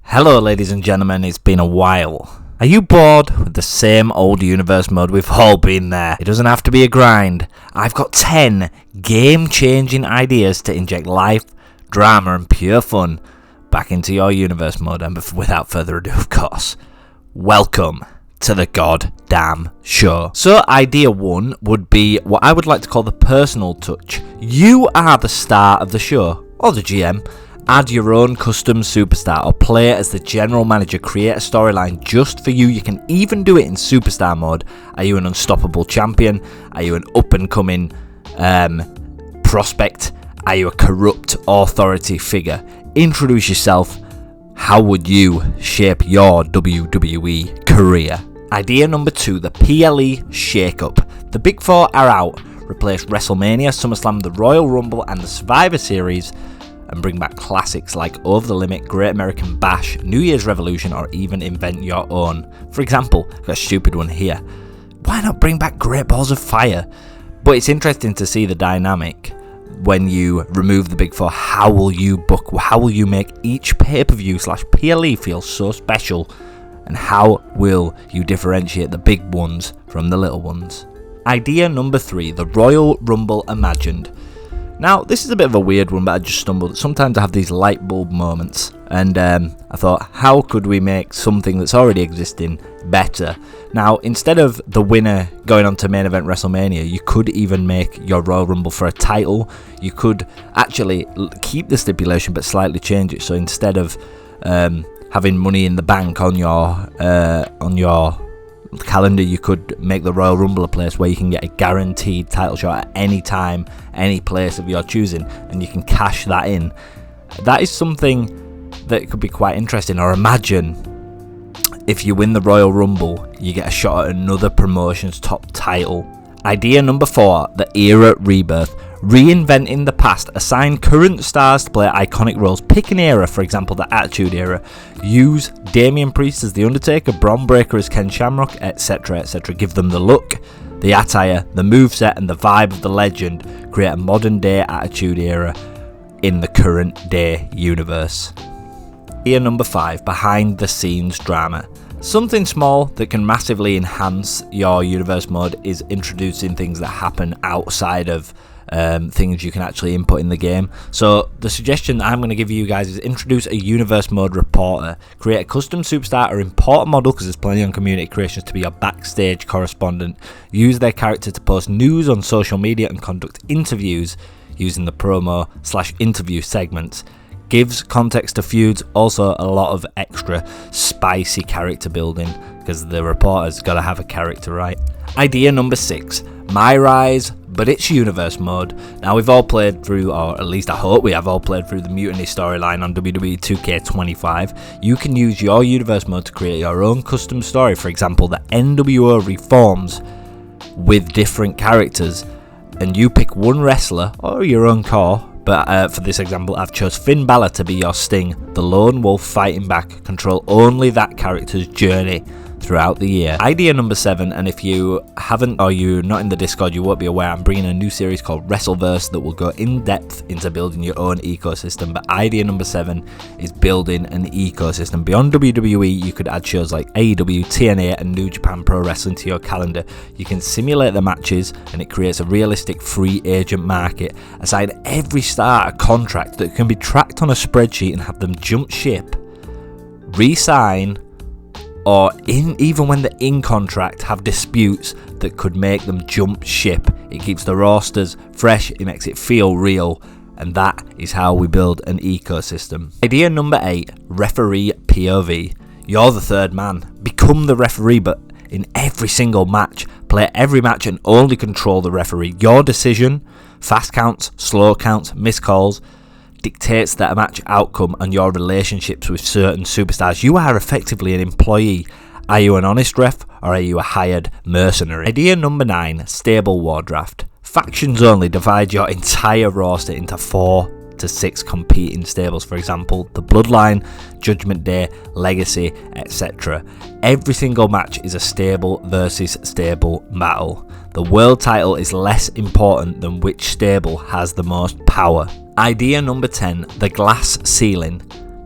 Hello ladies and gentlemen, it's been a while. Are you bored with the same old universe mode? We've all been there. It doesn't have to be a grind. I've got 10 game-changing ideas to inject life, drama and pure fun back into your universe mode. And without further ado, of course, welcome to the goddamn show. So idea 1 would be what I would like to call the personal touch. You are the star of the show, or the GM. Add your own custom superstar or play as the general manager. Create a storyline just for you. You can even do it in superstar mode. Are you an unstoppable champion? Are you an up-and-coming prospect? Are you a corrupt authority figure? Introduce yourself. How would you shape your WWE career? Idea number 2, the PLE shakeup. The Big Four are out. Replace WrestleMania, SummerSlam, the Royal Rumble and the Survivor Series, and bring back classics like Over the Limit, Great American Bash, New Year's Revolution, or even invent your own. For example, I've got a stupid one here. Why not bring back Great Balls of Fire? But it's interesting to see the dynamic when you remove the Big Four. How will you book? How will you make each pay-per-view / PLE feel so special? And how will you differentiate the big ones from the little ones? Idea number 3, the Royal Rumble Imagined. Now, this is a bit of a weird one, but I just stumbled. Sometimes I have these light bulb moments, and I thought, how could we make something that's already existing better? Now, instead of the winner going on to main event WrestleMania, you could even make your Royal Rumble for a title. You could actually keep the stipulation, but slightly change it. So instead of having money in the bank on your calendar, you could make the Royal Rumble a place where you can get a guaranteed title shot at any time, any place of your choosing, and you can cash that in. That is something that could be quite interesting. Or imagine if you win the Royal Rumble, you get a shot at another promotion's top title. Idea number 4, the era Rebirth. Reinventing the past. Assign current stars to play iconic roles. Pick an era, for example, the Attitude Era. Use Damian Priest as the Undertaker, Braun Breaker as Ken Shamrock, etc, etc. Give them the look, the attire, the moveset and the vibe of the legend. Create a modern day Attitude Era in the current day universe. Idea number 5, behind the scenes drama. Something small that can massively enhance your universe mode is introducing things that happen outside of things you can actually input in the game. So the suggestion that I'm going to give you guys is introduce a universe mode reporter. Create a custom superstar or import a model, because there's plenty on community creations, to be your backstage correspondent. Use their character to post news on social media and conduct interviews using the promo / interview segments. Gives context to feuds, also a lot of extra spicy character building, because the reporter's got to have a character, right? Idea number 6, My Rise, but it's universe mode. Now, we've all played through, or at least I hope we have all played through the Mutiny storyline on WWE 2k25. You can use your universe mode to create your own custom story. For example, the NWO reforms with different characters, and you pick one wrestler or your own core. But for this example, I've chose Finn Balor to be your Sting, the lone wolf fighting back. Control only that character's journey throughout the year. Idea number 7, and if you haven't, or you're not in the Discord, you won't be aware, I'm bringing a new series called WrestleVerse that will go in depth into building your own ecosystem. But idea number 7 is building an ecosystem. Beyond WWE, you could add shows like AEW, TNA and New Japan Pro Wrestling to your calendar. You can simulate the matches, and it creates a realistic free agent market. Assign every star a contract that can be tracked on a spreadsheet and have them jump ship, re-sign, or even when they're in contract, have disputes that could make them jump ship. It keeps the rosters fresh, it makes it feel real, and that is how we build an ecosystem. Idea number 8, referee POV. You're the third man. Become the referee, but in every single match. Play every match and only control the referee. Your decision, fast counts, slow counts, missed calls, dictates that a match outcome and your relationships with certain superstars. You are effectively an employee. Are you an honest ref, or are you a hired mercenary? Idea number 9, stable war draft. Factions only. Divide your entire roster into 4 to 6 competing stables. For example, the Bloodline, Judgment Day, Legacy, etc. Every single match is a stable versus stable battle. The world title is less important than which stable has the most power. Idea number 10, the glass ceiling.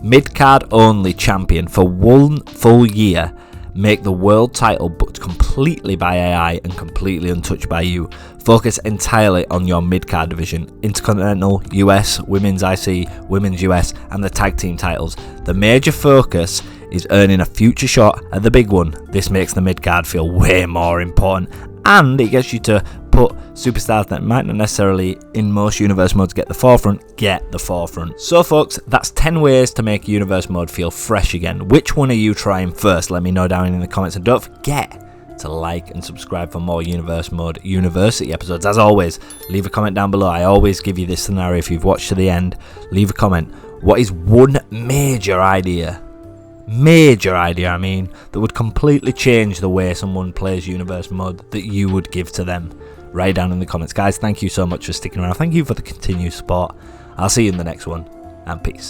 Mid-card only champion for 1 full year. Make the world title booked completely by AI and completely untouched by you. Focus entirely on your mid-card division. Intercontinental, US, Women's IC, Women's US and the tag team titles. The major focus is earning a future shot at the big one. This makes the mid-card feel way more important, and it gets you to put superstars that might not necessarily in most universe modes get the forefront. So folks, that's 10 ways to make universe mode feel fresh again. Which one are you trying first? Let me know down in the comments, and don't forget to like and subscribe for more universe mode university episodes. As always, leave a comment down below. I always give you this scenario if you've watched to the end. Leave a comment. What is one major idea I mean, that would completely change the way someone plays universe mode that you would give to them? Write down in the comments. Guys, thank you so much for sticking around. Thank you for the continued support. I'll see you in the next one, and peace.